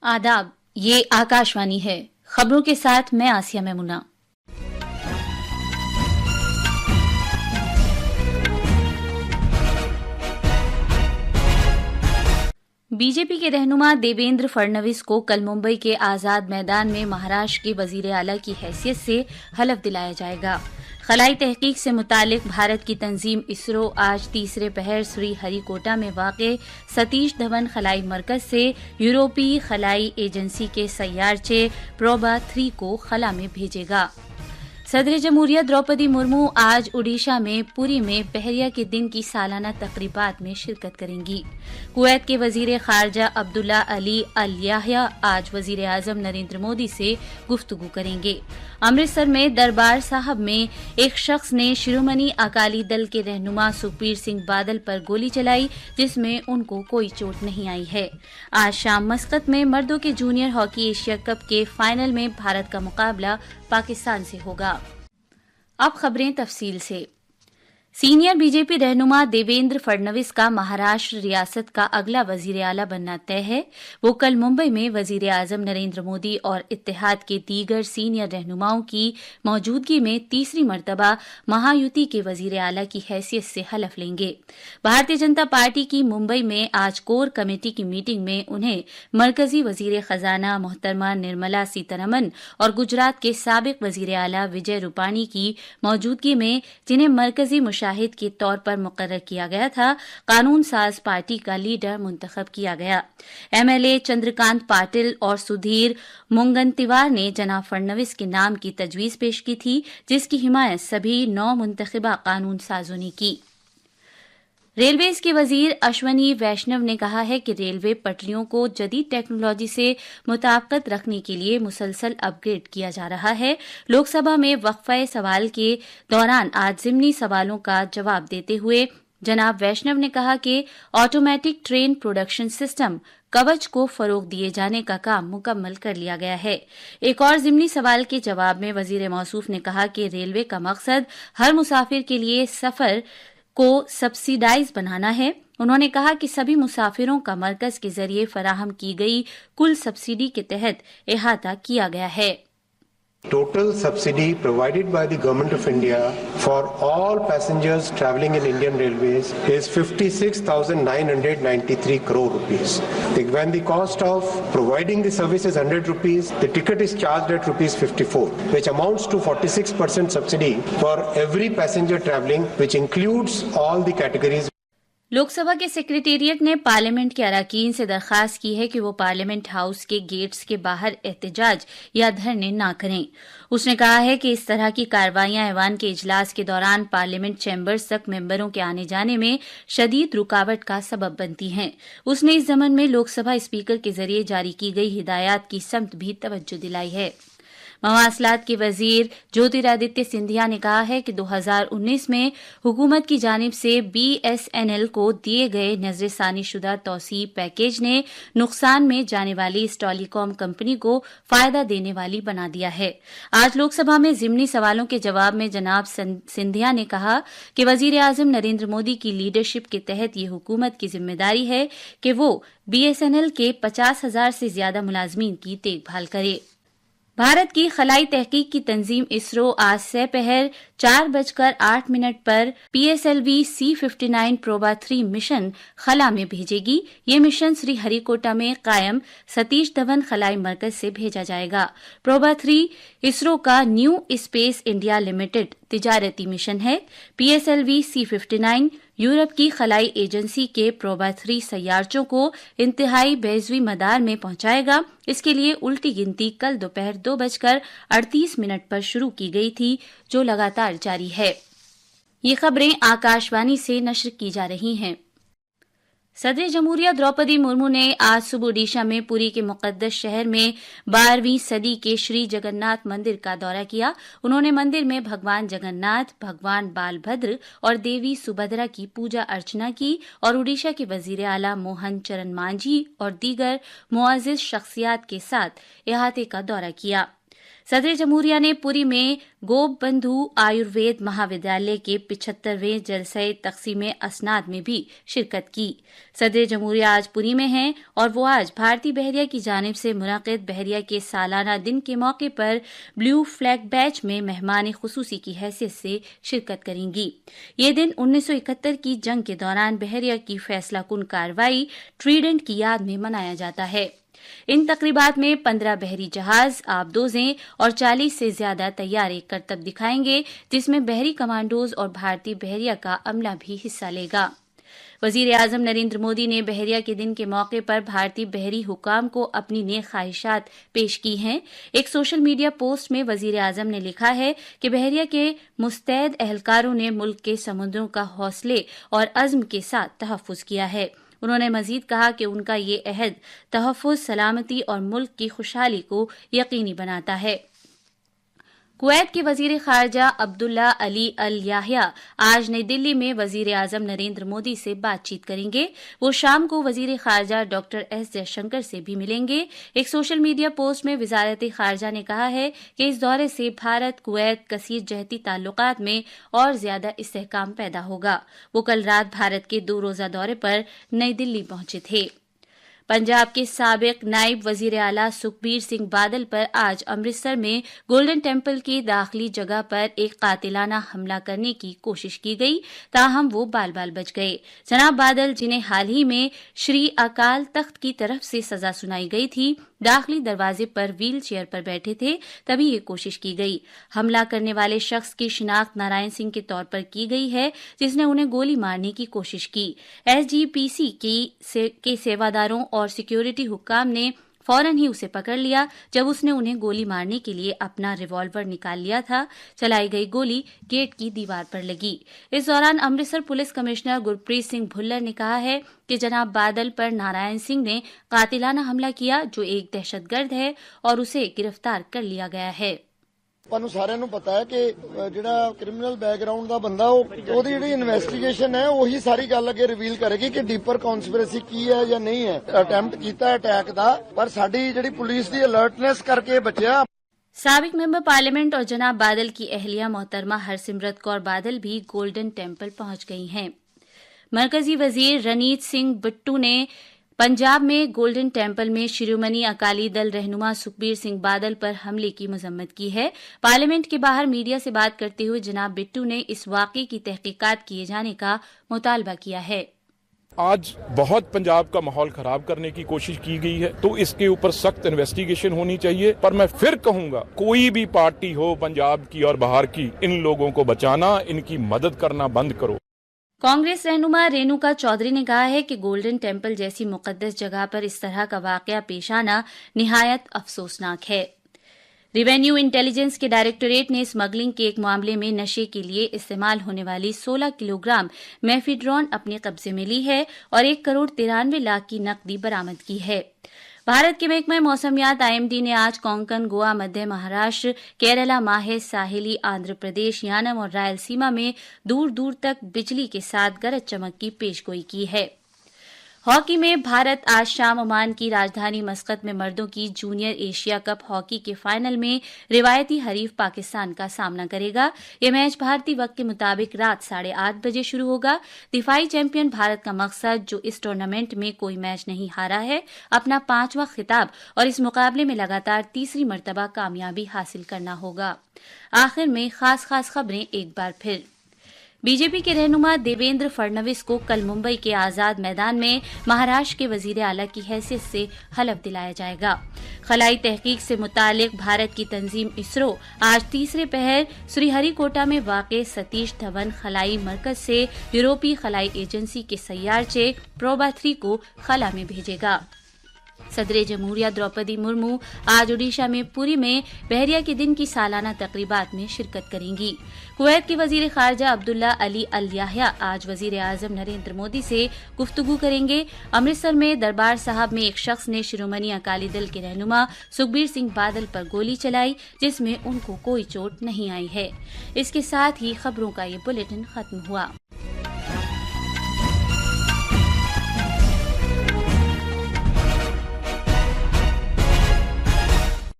आदाब, ये आकाशवाणी है। खबरों के साथ मैं आसिया मेमुना। बीजेपी के रहनुमा देवेंद्र फडणवीस को कल मुंबई के आजाद मैदान में महाराष्ट्र के वजीर आला की हैसियत से हलफ दिलाया जाएगा। खलाई तहकीक से मुतालिक भारत की तंजीम इसरो आज तीसरे पहर श्री हरिकोटा में वाक़े सतीश धवन खलाई मरकज से यूरोपीय खलाई एजेंसी के सैयारचे प्रोबा 3 को खला में भेजेगा। सदर जमहूरिया द्रौपदी मुर्मू आज ओडिशा में पुरी में बहरिया के दिन की सालाना तकरीबात में शिरकत करेंगी। कुवैत के वजीर खारजा अब्दुल्ला अली अल याह्या आज वजीर आजम नरेंद्र मोदी से गुफ्तगू करेंगे। अमृतसर में दरबार साहब में एक शख्स ने शिरोमणि अकाली दल के रहनुमा सुखबीर सिंह बादल पर गोली चलाई, जिसमें उनको कोई चोट नहीं आई है। आज शाम मस्कत में मर्दों के जूनियर हॉकी एशिया कप के फाइनल में भारत का मुकाबला पाकिस्तान से होगा। अब खबरें तफसील से। सीनियर बीजेपी रहनुमा देवेंद्र फडणवीस का महाराष्ट्र रियासत का अगला वजीर आला बनना तय है। वो कल मुंबई में वजीर आजम नरेंद्र मोदी और इत्तेहाद के दीगर सीनियर रहनुमाओं की मौजूदगी में तीसरी मर्तबा महायुति के वजीर आला की हैसियत से हलफ लेंगे। भारतीय जनता पार्टी की मुंबई में आज कोर कमेटी की मीटिंग में उन्हें मरकजी वजीर खजाना मोहतरमा निर्मला सीतारमन और गुजरात के साबिक वजीर आला विजय रूपाणी की मौजूदगी में, जिन्हें मरकजी शाहिद के तौर पर मुकर्रर किया गया था, कानून साज पार्टी का लीडर मुंतखब किया गया। एमएलए चंद्रकांत पाटिल और सुधीर मुंगंतिवार ने जनाब फडणवीस के नाम की तजवीज पेश की थी, जिसकी हिमायत सभी 9 मुंतखबा कानून साजों ने की। रेलवेज के वजीर अश्वनी वैष्णव ने कहा है कि रेलवे पटरियों को जदीद टेक्नोलॉजी से मुताबिकत रखने के लिए मुसलसल अपग्रेड किया जा रहा है। लोकसभा में वक्फे सवाल के दौरान आज ज़िमनी सवालों का जवाब देते हुए जनाब वैष्णव ने कहा कि ऑटोमेटिक ट्रेन प्रोडक्शन सिस्टम कवच को फरोग दिए जाने का काम मुकम्मल कर लिया गया है। एक और ज़िमनी सवाल के जवाब में वजीर मौसूफ ने कहा कि रेलवे का मकसद हर मुसाफिर के लिए सफर को सब्सिडाइज बनाना है। उन्होंने कहा कि सभी मुसाफिरों का मरकज के जरिए फराहम की गई कुल सब्सिडी के तहत इहाता किया गया है। Total subsidy provided by the Government of India for all passengers travelling in Indian Railways is 56,993 crore rupees. When the cost of providing the service is 100 rupees, the ticket is charged at rupees 54, which amounts to 46% subsidy for every passenger travelling, which includes all the categories. Lok Sabha के secretariat ने parliament के अरकान से दरखास्त की है कि वो पार्लियामेंट हाउस के गेट्स के बाहर एहतजाज या धरने न करें। उसने कहा है कि इस तरह की कार्रवाइयां ऐवान के इजलास के दौरान पार्लियामेंट चैम्बर्स तक मेंबरों के आने जाने में शदीद रुकावट का सबब बनती हैं। उसने इस ज़मन में लोकसभा स्पीकर के जरिए जारी की गई हिदायत की समत भी तवज्जो दिलाई है। मवासलात के वजीर ज्योतिरादित्य सिंधिया ने कहा है कि 2019 में हुकूमत की जानिब से बीएसएनएल को दिए गए नजरसानी शुदा तौसी पैकेज ने नुकसान में जाने वाली इस टेलीकॉम कंपनी को फायदा देने वाली बना दिया है। आज लोकसभा में ज़िमनी सवालों के जवाब में जनाब सिंधिया ने कहा कि वजीर आजम नरेंद्र मोदी की लीडरशिप के तहत ये हुकूमत की जिम्मेदारी है कि वो बीएसएनएल के 50,000 से ज्यादा मुलाजमीन की देखभाल करे। भारत की खलाई तहकीक की तंजीम इसरो आज सपहर 4:08 पर PSLV C-59 प्रोबा 3 मिशन खला में भेजेगी। ये मिशन श्री हरिकोटा में कायम सतीश धवन खलाई मरकज से भेजा जाएगा। प्रोबा 3 इसरो का न्यू स्पेस इंडिया लिमिटेड तिजारती मिशन है। PSLV C-59 यूरोप की खलाई एजेंसी के प्रोबा 3 सैयारचों को इंतहाई बेजवी मदार में पहुंचाएगा। इसके लिए उल्टी गिनती कल दोपहर 2:38 पर शुरू की गई थी, जो लगातार जारी है। ये खबरें आकाशवाणी से नश्र की जा रही हैं। सदर जमहूरिया द्रौपदी मुर्मू ने आज सुबह ओडिशा में पुरी के मुकद्दस शहर में 12वीं सदी के श्री जगन्नाथ मंदिर का दौरा किया। उन्होंने मंदिर में भगवान जगन्नाथ, भगवान बालभद्र और देवी सुभद्रा की पूजा अर्चना की और ओडिशा के वजीर आला मोहन चरण मांझी और दीगर मुअज़्ज़िज़ शख्सियात के साथ इहाते का दौरा किया। सदर जमहूरिया ने पुरी में गोप बंधु आयुर्वेद महाविद्यालय के 75वें जलसे तकसीम असनाद में भी शिरकत की। सदर जमहूरिया आज पुरी में हैं और वो आज भारतीय बहरिया की जानिब से मुनक़िद बहरिया के सालाना दिन के मौके पर ब्लू फ्लैग बैच में मेहमान खुसूसी की हैसियत से शिरकत करेंगी। ये दिन 1971 की जंग के दौरान बहरिया की फैसला कुन कार्रवाई ट्रीडेंट की याद में मनाया जाता है। इन तकरीबात में 15 बहरी जहाज, आबदोजें और 40 से ज्यादा तैयारे करतब दिखाएंगे, जिसमें बहरी कमांडोज और भारतीय बहरिया का अमला भी हिस्सा लेगा। वजीर आजम नरेंद्र मोदी ने बहरिया के दिन के मौके पर भारतीय बहरी हुकाम को अपनी नेक ख्वाहिशात पेश की हैं। एक सोशल मीडिया पोस्ट में वजीर आजम ने लिखा है कि बहरिया के मुस्तैद एहलकारों ने मुल्क के समुद्रों का हौसले और अज़्म के साथ तहफ़्फ़ुज़ किया है। उन्होंने मजीद कहा कि उनका ये अहद तहफ़्फ़ुज़, सलामती और मुल्क की खुशहाली को यकीनी बनाता है। कुवैत के वजीर खारजा अब्दुल्ला अली अल याहिया आज नई दिल्ली में वजीर आजम नरेंद्र मोदी से बातचीत करेंगे। वो शाम को वजीर खारजा डॉक्टर एस जयशंकर से भी मिलेंगे। एक सोशल मीडिया पोस्ट में वजारत खारजा ने कहा है कि इस दौरे से भारत कुवैत कसीर जहती ताल्लुकात में और ज्यादा इस्तेहकाम पैदा होगा। वो कल रात भारत के 2 रोजा दौरे पर नई दिल्ली पहुंचे थे। पंजाब के साबिक नायब वजीर आला सुखबीर सिंह बादल पर आज अमृतसर में गोल्डन टेम्पल की दाखिली जगह पर एक कातिलाना हमला करने की कोशिश की गई, ताहम वो बाल बाल बच गए। जनाब बादल, जिन्हें हाल ही में श्री अकाल तख्त की तरफ से सजा सुनाई गई थी, दाखिली दरवाजे पर व्हील चेयर पर बैठे थे, तभी ये कोशिश की गई। हमला करने वाले शख्स की शिनाख्त नारायण सिंह के तौर पर की गई है, जिसने उन्हें गोली मारने की कोशिश की। एसजीपीसी के सेवादारों और सिक्योरिटी हुक्काम ने फौरन ही उसे पकड़ लिया जब उसने उन्हें गोली मारने के लिए अपना रिवॉल्वर निकाल लिया था। चलाई गई गोली गेट की दीवार पर लगी। इस दौरान अमृतसर पुलिस कमिश्नर गुरप्रीत सिंह भुल्लर ने कहा है कि जनाब बादल पर नारायण सिंह ने कातिलाना हमला किया, जो एक दहशतगर्द है, और उसे गिरफ्तार कर लिया गया है। ਸਾਨੂੰ ਸਾਰਿਆਂ ਨੂੰ ਪਤਾ ਹੈ ਕਿ ਜਿਹੜਾ ਕ੍ਰਿਮੀਨਲ ਬੈਕਗ੍ਰਾਉਂਡ ਦਾ ਬੰਦਾ ਉਹਦੀ ਜਿਹੜੀ ਇਨਵੈਸਟੀਗੇਸ਼ਨ ਹੈ ਉਹੀ ਸਾਰੀ ਗੱਲ ਅੱਗੇ ਰਿਵੀਲ ਕਰੇਗੀ ਕਿ ਡੀਪਰ ਕਨਸਪੀਰੇਸੀ ਕੀ ਹੈ ਜਾਂ ਨਹੀਂ ਹੈ। ਅਟੈਂਪਟ ਕੀਤਾ ਅਟੈਕ ਦਾ, ਪਰ ਸਾਡੀ ਜਿਹੜੀ ਪੁਲਿਸ ਦੀ ਅਲਰਟਨੈਸ ਕਰਕੇ बचा। साबिक मेंबर पार्लियामेंट और जनाब बादल की अहलिया मोहतरमा हरसिमरत कौर बादल भी गोल्डन टेम्पल पहुंच गई हैं। मरकजी वजीर रणजीत सिंह बिट्टू ने पंजाब में गोल्डन टेम्पल में शिरोमणि अकाली दल रहनुमा सुखबीर सिंह बादल पर हमले की मजम्मत की है। पार्लियामेंट के बाहर मीडिया से बात करते हुए जनाब बिट्टू ने इस वाकये की तहकीकात किए जाने का मुतालबा किया है। आज बहुत पंजाब का माहौल खराब करने की कोशिश की गई है, तो इसके ऊपर सख्त इन्वेस्टिगेशन होनी चाहिए। पर मैं फिर कहूंगा, कोई भी पार्टी हो पंजाब की और बाहर की, इन लोगों को बचाना, इनकी मदद करना बंद करो। कांग्रेस रहनुमा रेणुका चौधरी ने कहा है कि गोल्डन टेम्पल जैसी मुकद्दस जगह पर इस तरह का वाकया पेश आना निहायत अफसोसनाक है। रेवेन्यू इंटेलिजेंस के डायरेक्टोरेट ने स्मगलिंग के एक मामले में नशे के लिए इस्तेमाल होने वाली 16 किलोग्राम मेफिड्रॉन अपने कब्जे में ली है और 1,93,00,000 की नकदी बरामद की है। भारत के महकमा मौसमियात आईएमडी ने आज कोंकण, गोवा, मध्य महाराष्ट्र, केरला, माहे, साहिली, आंध्र प्रदेश, यानम और रायलसीमा में दूर दूर तक बिजली के साथ गरज चमक की पेशगोई की है। हॉकी में भारत आज शाम ओमान की राजधानी मस्कत में मर्दों की जूनियर एशिया कप हॉकी के फाइनल में रिवायती हरीफ पाकिस्तान का सामना करेगा। यह मैच भारतीय वक्त के मुताबिक रात 8:30 बजे शुरू होगा। दिफाई चैंपियन भारत का मकसद, जो इस टूर्नामेंट में कोई मैच नहीं हारा है, अपना 5वां खिताब और इस मुकाबले में लगातार तीसरी मर्तबा कामयाबी हासिल करना होगा। आखिर में खास खबरें एक बार फिर। बीजेपी के रहनुमा देवेंद्र फडणवीस को कल मुंबई के आजाद मैदान में महाराष्ट्र के वजीर आला की हैसियत से हलफ दिलाया जाएगा। खलाई तहकीक से मुतालिक भारत की तंजीम इसरो आज तीसरे पहर श्रीहरिकोटा में वाक़े सतीश धवन खलाई मरकज से यूरोपीय खलाई एजेंसी के सैयारचे प्रोबा 3 को खला में भेजेगा। सदर जमहूरिया द्रौपदी मुर्मू आज ओडिशा में पुरी में बहरिया के दिन की सालाना तकरीबात में शिरकत करेंगी। कुवैत के वजीर खारजा अब्दुल्ला अली अल याहिया आज वजीर आजम नरेंद्र मोदी से गुफ्तगू करेंगे। अमृतसर में दरबार साहब में एक शख्स ने शिरोमणि अकाली दल के रहनुमा सुखबीर सिंह बादल पर गोली चलाई, जिसमें उनको कोई चोट नहीं आई है। इसके साथ ही खबरों का ये बुलेटिन खत्म हुआ।